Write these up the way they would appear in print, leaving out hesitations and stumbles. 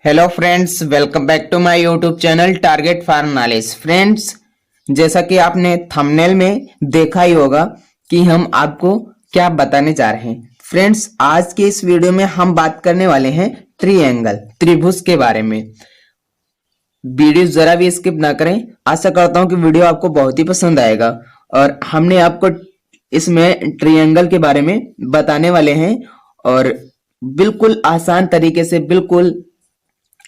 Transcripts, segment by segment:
Hello friends, welcome back to my YouTube channel target for knowledge. Friends, जैसा कि आपने thumbnail में देखा ही होगा कि हम आपको क्या बताने जा रहे हैं। फ्रेंड्स, आज के इस वीडियो में हम बात करने वाले हैं ट्रायंगल, त्रिभुज के बारे में। वीडियो जरा भी स्किप ना करें। आशा करता हूं कि वीडियो आपको बहुत ही पसंद आएगा। और हमने आपको इसमें ट्रायंगल के बारे में बताने वाले हैं और बिल्कुल आसान तरीके से, बिल्कुल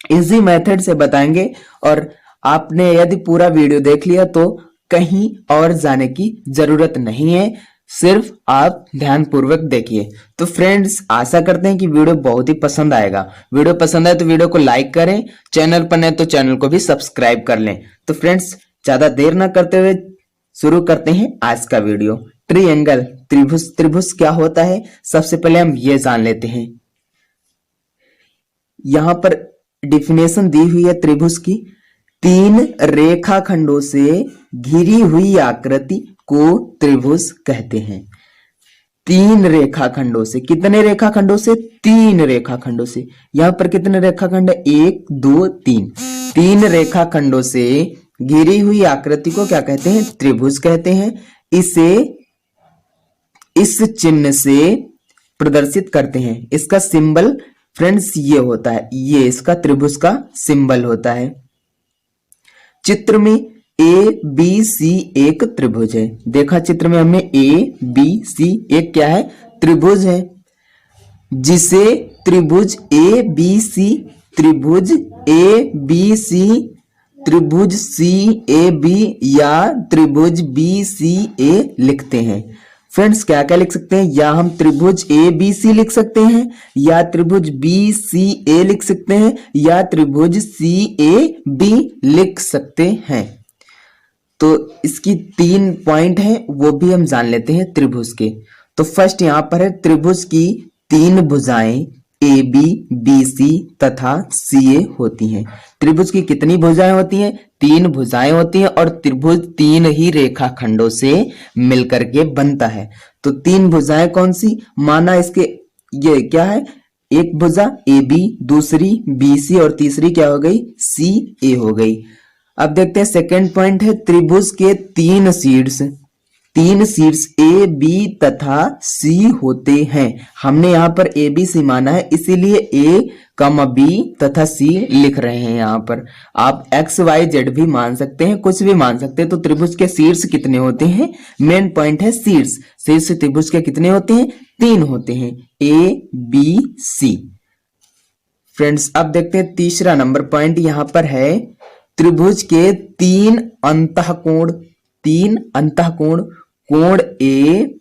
इजी मेथड से बताएंगे। और आपने यदि पूरा वीडियो देख लिया तो कहीं और जाने की जरूरत नहीं है, सिर्फ आप ध्यान पूर्वक देखिए। तो फ्रेंड्स, आशा करते हैं कि वीडियो बहुत ही पसंद आएगा। वीडियो पसंद आए तो वीडियो को लाइक करें, चैनल पर नए तो चैनल को भी सब्सक्राइब कर लें। तो फ्रेंड्स, ज्यादा देर ना करते हुए शुरू करते हैं आज का वीडियो। ट्रायंगल, त्रिभुज। त्रिभुज क्या होता है, सबसे पहले हम ये जान लेते हैं। यहां पर डिफिनेशन दी हुई है त्रिभुज की। तीन रेखाखंडों से घिरी हुई आकृति को त्रिभुज कहते हैं। तीन रेखाखंडों से, कितने रेखाखंडों से? तीन रेखाखंडों से। यहां पर कितने रेखाखंड है? 1 2 3। तीन रेखाखंडों से घिरी हुई आकृति को क्या कहते हैं? त्रिभुज कहते हैं। इसे इस चिन्ह से प्रदर्शित करते हैं। इसका सिंबल फ्रेंड्स ये होता है, ये इसका त्रिभुज का सिंबल होता है। चित्र में ए बी सी एक त्रिभुज है। देखा चित्र में हमने ए बी सी एक क्या है? त्रिभुज है, जिसे त्रिभुज ए बी सी, त्रिभुज ए बी सी, त्रिभुज सी ए बी या त्रिभुज बी सी ए लिखते हैं। फ्रेंड्स, क्या क्या लिख सकते हैं? या हम त्रिभुज ए बी सी लिख सकते हैं, या त्रिभुज बी सी ए लिख सकते हैं, या त्रिभुज सी ए बी लिख सकते हैं। तो इसकी 3 पॉइंट हैं, वो भी हम जान लेते हैं त्रिभुज के। तो फर्स्ट यहां पर है त्रिभुज की 3 भुजाएं ए बी, बी सी तथा सी ए होती हैं। त्रिभुज की कितनी भुजाएं होती हैं? 3 भुजाएं होती हैं। और त्रिभुज 3 ही रेखाखंडों से मिलकर के बनता है। तो 3 भुजाएं कौन सी? माना इसके ये क्या है? एक भुजा ए बी, दूसरी बी सी और तीसरी क्या हो गई? सी ए हो गई। अब देखते हैं सेकेंड पॉइंट है त्रिभुज के 3 शीर्ष। 3 शीर्ष ए बी तथा सी होते हैं। हमने यहां पर ए बी सी माना है, इसीलिए ए कम बी तथा सी लिख रहे हैं। यहां पर आप एक्स वाई जेड भी मान सकते हैं, कुछ भी मान सकते हैं। तो त्रिभुज के शीर्ष कितने होते हैं? मेन पॉइंट है शीर्ष। शीर्ष त्रिभुज के कितने होते हैं? 3 होते हैं, ए बी सी। फ्रेंड्स, अब देखते हैं तीसरा नंबर पॉइंट यहां पर है त्रिभुज के 3 अंतःकोण। 3 अंतःकोण, कोण ए,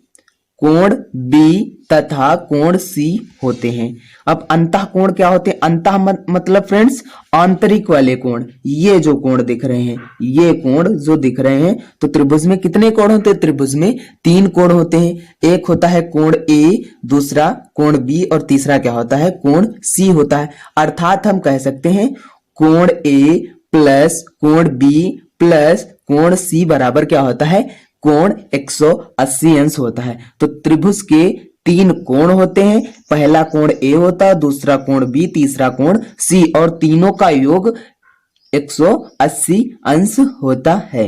कोण बी तथा कोण सी होते हैं। अब अंतःकोण क्या होते हैं? अंतः मतलब फ्रेंड्स आंतरिक वाले कोण। ये जो कोण दिख रहे हैं, ये कोण जो दिख रहे हैं, तो त्रिभुज में कितने कोण होते हैं? त्रिभुज में 3 कोण होते हैं। एक होता है कोण ए, दूसरा कोण बी और तीसरा क्या होता है? कोण सी होता है। अर्थात हम कह सकते हैं कोण ए प्लस कोण बी प्लस कोण सी बराबर क्या होता है? कोण 180 अंश होता है। तो त्रिभुज के 3 कोण होते हैं। पहला कोण ए होता है, दूसरा कोण बी, तीसरा कोण सी, और तीनों का योग 180 अंश होता है।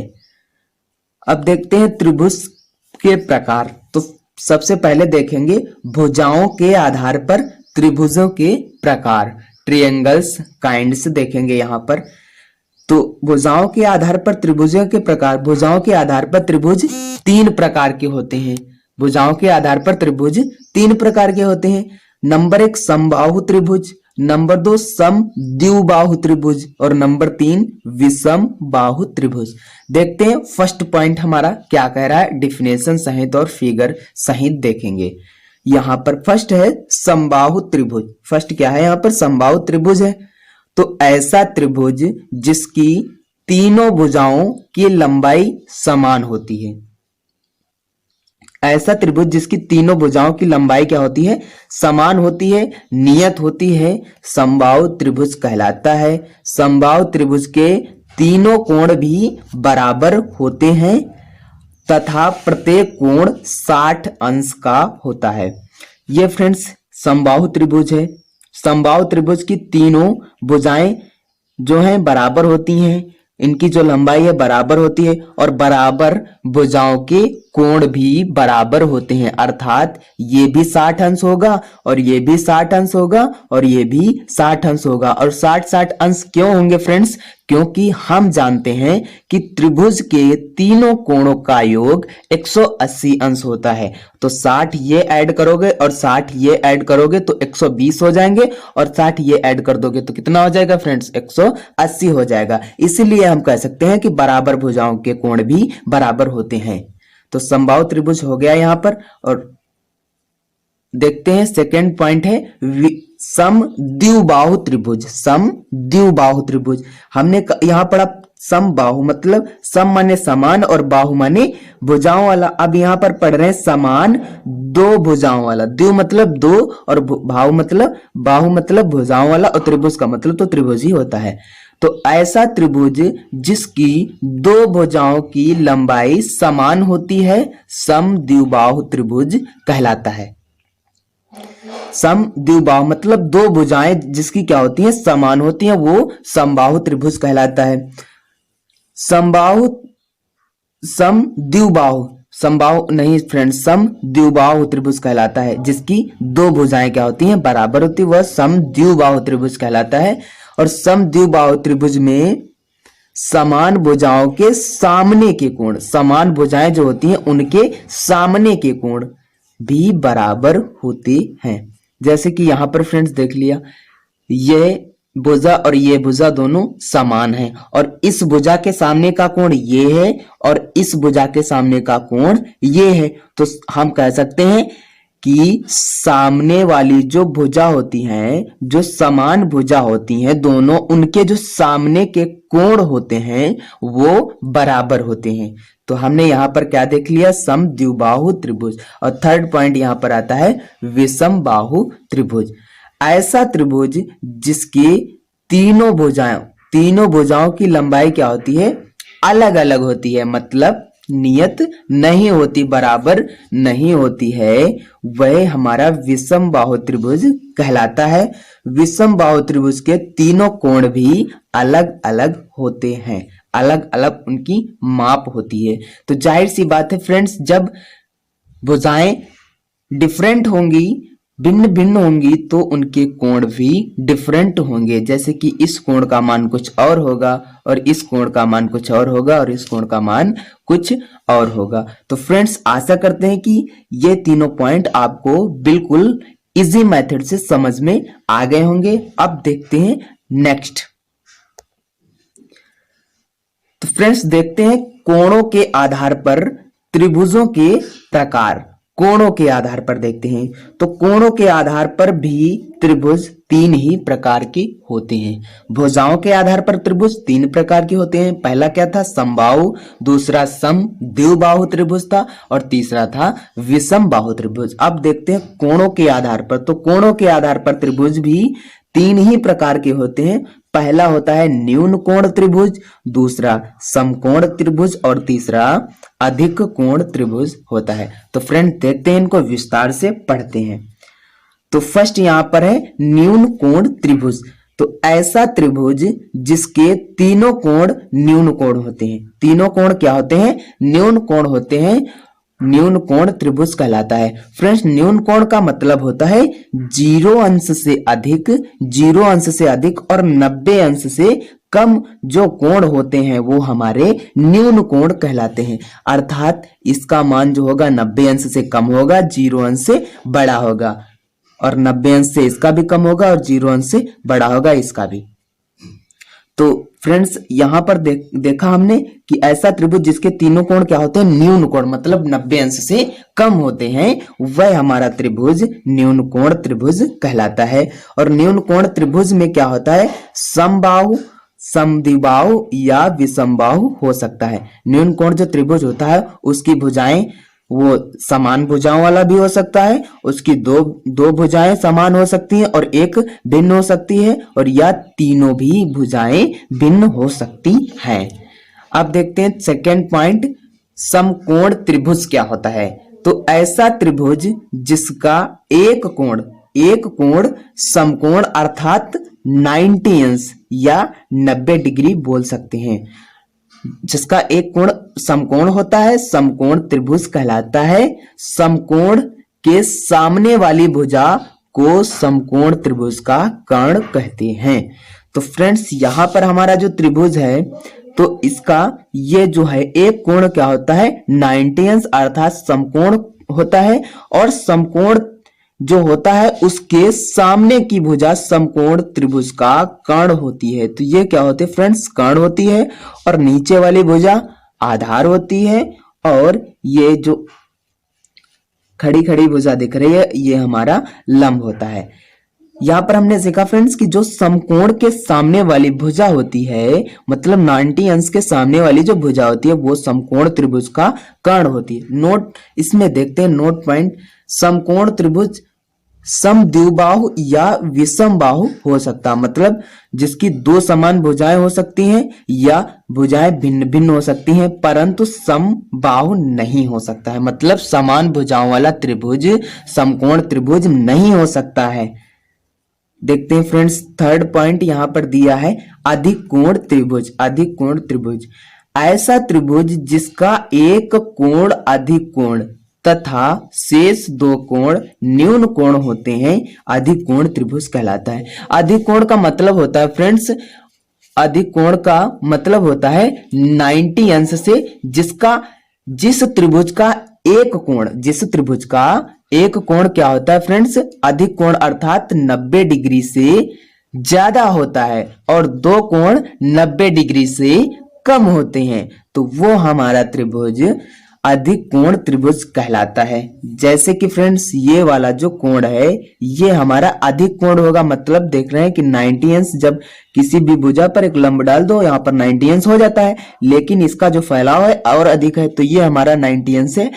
अब देखते हैं त्रिभुज के प्रकार। तो सबसे पहले देखेंगे भुजाओं के आधार पर त्रिभुजों के प्रकार, ट्रायंगल्स काइंड्स देखेंगे यहां पर। तो भुजाओं के आधार पर त्रिभुजों के प्रकार। भुजाओं के आधार पर त्रिभुज 3 प्रकार के होते हैं। भुजाओं के आधार पर त्रिभुज 3 प्रकार के होते हैं। नंबर 1 समबाहु त्रिभुज, नंबर 2 समद्विबाहु त्रिभुज और नंबर 3 विषम बाहु त्रिभुज। देखते हैं फर्स्ट पॉइंट हमारा क्या कह रहा है, डिफिनेशन सहित और फिगर सहित देखेंगे। यहां पर फर्स्ट है समबाहु त्रिभुज। फर्स्ट क्या है? यहां पर समबाहु त्रिभुज है। तो ऐसा त्रिभुज जिसकी तीनों भुजाओं की लंबाई समान होती है। ऐसा त्रिभुज जिसकी तीनों भुजाओं की लंबाई क्या होती है? समान होती है, नियत होती है, समबाहु त्रिभुज कहलाता है। समबाहु त्रिभुज के तीनों कोण भी बराबर होते हैं तथा प्रत्येक कोण 60 अंश का होता है। ये फ्रेंड्स समबाहु त्रिभुज है। समबाहु त्रिभुज की तीनों भुजाएं जो हैं बराबर होती हैं, इनकी जो लंबाई है बराबर होती है और बराबर भुजाओं के कोण भी बराबर होते हैं, अर्थात ये भी 60 अंश होगा और ये भी 60 अंश होगा और ये भी 60 अंश होगा। और 60-60 अंश क्यों होंगे फ्रेंड्स? क्योंकि हम जानते हैं कि त्रिभुज के तीनों कोणों का योग 180 अंश होता है। तो 60 ये ऐड करोगे और 60 ये ऐड करोगे तो 120 हो जाएंगे और 60 ये ऐड कर दोगे तो कितना हो जाएगा फ्रेंड्स? 180 हो जाएगा। इसीलिए हम कह सकते हैं कि बराबर भुजाओं के कोण भी बराबर होते हैं। तो समबाहु त्रिभुज हो गया यहां पर। और देखते हैं सेकंड पॉइंट है समद्विबाहु त्रिभुज। समद्विबाहु त्रिभुज हमने यहां पढ़ा समबाहु मतलब सम माने समान और बाहु माने भुजाओं वाला। अब यहां पर पढ़ रहे हैं समान दो भुजाओं वाला। द्वि मतलब दो और बाहु मतलब भुजाओं वाला और त्रिभुज का मतलब तो त्रिभुज ही होता है। तो ऐसा त्रिभुज जिसकी दो भुजाओं की लंबाई समान होती है समद्विबाहु त्रिभुज कहलाता है। समद्विबाहु मतलब दो भुजाएं जिसकी क्या होती हैं? समान होती हैं, वो समबाहु त्रिभुज कहलाता है। समबाहु नहीं फ्रेंड्स, समद्विबाहु त्रिभुज कहलाता है जिसकी दो भुजाएं क्या होती हैं? बराबर होती है, वह समद्विबाहु त्रिभुज कहलाता है। और समद्विबाहु त्रिभुज में समान भुजाओं के सामने के कोण, समान भुजाएं जो होती हैं उनके सामने के कोण भी बराबर होते हैं। जैसे कि यहां पर फ्रेंड्स देख लिया, ये भुजा और ये भुजा दोनों समान है और इस भुजा के सामने का कोण ये है और इस भुजा के सामने का कोण ये है। तो हम कह सकते हैं कि सामने वाली जो भुजा होती हैं, जो समान भुजा होती हैं दोनों, उनके जो सामने के कोण होते हैं वो बराबर होते हैं। तो हमने यहां पर क्या देख लिया? समद्विबाहु त्रिभुज। और थर्ड पॉइंट यहां पर आता है विषमबाहु त्रिभुज। ऐसा त्रिभुज जिसके तीनों भुजाओं की लंबाई क्या होती है? अलग अलग होती है, मतलब नियत नहीं होती, बराबर नहीं होती है, वह हमारा विषमबाहु त्रिभुज कहलाता है। विषमबाहु त्रिभुज के तीनों कोण भी अलग अलग होते हैं, अलग अलग उनकी माप होती है। तो जाहिर सी बात है फ्रेंड्स, जब भुजाएं डिफरेंट होंगी, भिन्न भिन्न होंगी, तो उनके कोण भी डिफरेंट होंगे। जैसे कि इस कोण का मान कुछ और होगा और इस कोण का मान कुछ और होगा और इस कोण का मान कुछ और होगा। तो फ्रेंड्स आशा करते हैं कि ये तीनों पॉइंट आपको बिल्कुल इजी मेथड से समझ में आ गए होंगे। अब देखते हैं नेक्स्ट। तो फ्रेंड्स देखते हैं कोणों के आधार पर त्रिभुजों के प्रकार। कोणों के आधार पर देखते हैं तो कोणों के आधार पर भी त्रिभुज तीन ही प्रकार के होते हैं। भुजाओं के आधार पर त्रिभुज तीन प्रकार के होते हैं। पहला क्या था? समबाहु, दूसरा समद्विबाहु त्रिभुज था और तीसरा था विषमबाहु त्रिभुज। अब देखते हैं कोणों के आधार पर। तो कोणों के आधार पर त्रिभुज भी तीन ही प्रकार के होते हैं। पहला होता है न्यून कोण त्रिभुज, दूसरा समकोण त्रिभुज और तीसरा अधिक कोण त्रिभुज होता है। तो फ्रेंड देखते हैं, इनको विस्तार से पढ़ते हैं। तो फर्स्ट यहां पर है न्यून कोण त्रिभुज। तो ऐसा त्रिभुज जिसके तीनों कोण न्यून कोण होते हैं। तीनों कोण क्या होते हैं? न्यून कोण होते हैं, न्यून कोण त्रिभुज कहलाता है। फ्रेंड्स न्यून कोण का मतलब होता है 0 अंश से अधिक, 0 अंश से अधिक और 90 अंश से कम जो कोण होते हैं वो हमारे न्यून कोण कहलाते हैं। अर्थात इसका मान जो होगा 90 अंश से कम होगा, 0 अंश से बड़ा होगा, और 90 अंश से इसका भी कम होगा और 0 अंश से बड़ा होगा इसका भी। तो फ्रेंड्स यहां पर देखा हमने कि ऐसा त्रिभुज जिसके तीनों कोण क्या होते हैं? न्यून कोण, मतलब 90 अंश से कम होते हैं, वह हमारा त्रिभुज न्यून कोण त्रिभुज कहलाता है। और न्यून कोण त्रिभुज में क्या होता है? समबाहु, समद्विबाहु या विषमबाहु हो सकता है। न्यून कोण जो त्रिभुज होता है उसकी भुजाएं वो समान भुजाओं वाला भी हो सकता है, उसकी दो भुजाएं समान हो सकती हैं और एक भिन्न हो सकती है, और या तीनों भी भुजाएं भिन्न हो सकती हैं। अब देखते हैं सेकंड पॉइंट, समकोण त्रिभुज क्या होता है? तो ऐसा त्रिभुज जिसका एक कोण एक कोण समकोण अर्थात 90 अंश या 90 डिग्री बोल सकते हैं। जिसका एक कोण समकोण होता है समकोण त्रिभुज कहलाता है। समकोण के सामने वाली भुजा को समकोण त्रिभुज का कर्ण कहते हैं। तो फ्रेंड्स यहां पर हमारा जो त्रिभुज है तो इसका ये जो है एक कोण क्या होता है 90 अंश अर्थात समकोण होता है, और समकोण जो होता है उसके सामने की भुजा समकोण त्रिभुज का कर्ण होती है। तो ये क्या होते हैं फ्रेंड्स, कर्ण होती है, और नीचे वाली भुजा आधार होती है, और ये जो खड़ी खड़ी भुजा दिख रही है ये हमारा लंब होता है। यहाँ पर हमने सीखा फ्रेंड्स कि जो समकोण के सामने वाली भुजा होती है मतलब 90 अंश के सामने वाली जो भुजा होती है वो समकोण त्रिभुज का कर्ण होती है। नोट इसमें देखते हैं नोट पॉइंट, समकोण त्रिभुज समद्विबाहु या विषम बाहु हो सकता, मतलब जिसकी दो समान भुजाएं हो सकती हैं या भुजाएं भिन्न भिन्न हो सकती हैं, परंतु समबाहु नहीं हो सकता है। मतलब समान भुजाओं वाला त्रिभुज समकोण त्रिभुज नहीं हो सकता है। देखते हैं फ्रेंड्स थर्ड पॉइंट यहां पर दिया है अधिक कोण त्रिभुज। अधिक कोण त्रिभुज ऐसा त्रिभुज जिसका एक कोण अधिक कोण तथा शेष दो कोण न्यून कोण होते हैं अधिक कोण त्रिभुज कहलाता है। अधिक कोण का मतलब होता है फ्रेंड्स, अधिक कोण का मतलब होता है 90 अंश से जिस त्रिभुज का एक कोण, जिस त्रिभुज का एक कोण क्या होता है फ्रेंड्स, अधिक कोण अर्थात 90 डिग्री से ज्यादा होता है और दो कोण 90 डिग्री से कम होते हैं, तो वो हमारा त्रिभुज अधिक कोण त्रिभुज कहलाता है। जैसे कि फ्रेंड्स ये वाला जो कोण है ये हमारा अधिक कोण होगा, मतलब देख रहे हैं कि 90 अंश, जब किसी भी भुजा पर एक लंब डाल दो यहाँ पर 90 अंश हो जाता है, लेकिन इसका जो फैलाव है और अधिक है, तो ये हमारा 90 अंश से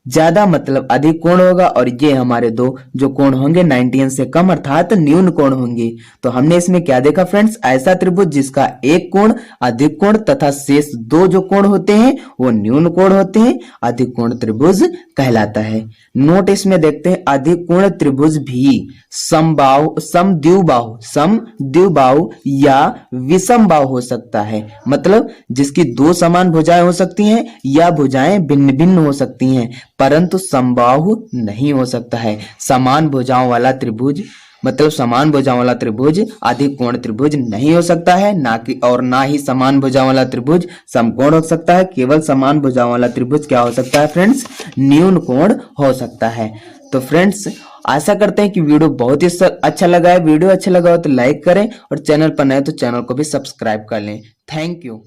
ज्यादा मतलब अधिक कोण होगा, और ये हमारे दो जो कोण होंगे 90 अंश से कम अर्थात न्यून कोण होंगे। तो हमने इसमें क्या देखा फ्रेंड्स, ऐसा त्रिभुज जिसका एक कोण अधिक कोण तथा शेष दो जो कोण होते हैं वो न्यून कोण होते हैं, अधिक कोण त्रिभुज कहलाता है। नोट इसमें देखते हैं अधिक कोण त्रिभुज भी समद्विबाहु या विषम बाहु हो सकता है, मतलब जिसकी दो समान भुजाएं हो सकती हैं या भुजाएं भिन्न भिन्न हो सकती हैं, परंतु समबाहु नहीं हो सकता है। समान भुजाओं वाला त्रिभुज मतलब समान भुजाओं वाला त्रिभुज अधिक कोण त्रिभुज नहीं हो सकता है, ना ही समान भुजाओं वाला त्रिभुज समकोण हो सकता है। केवल समान भुजाओं वाला त्रिभुज क्या हो सकता है फ्रेंड्स, न्यून कोण हो सकता है। तो फ्रेंड्स आशा करते हैं कि वीडियो बहुत ही अच्छा लगा है। वीडियो अच्छा लगा हो तो लाइक करें और चैनल पर नए तो चैनल को भी सब्सक्राइब कर लें। Thank you.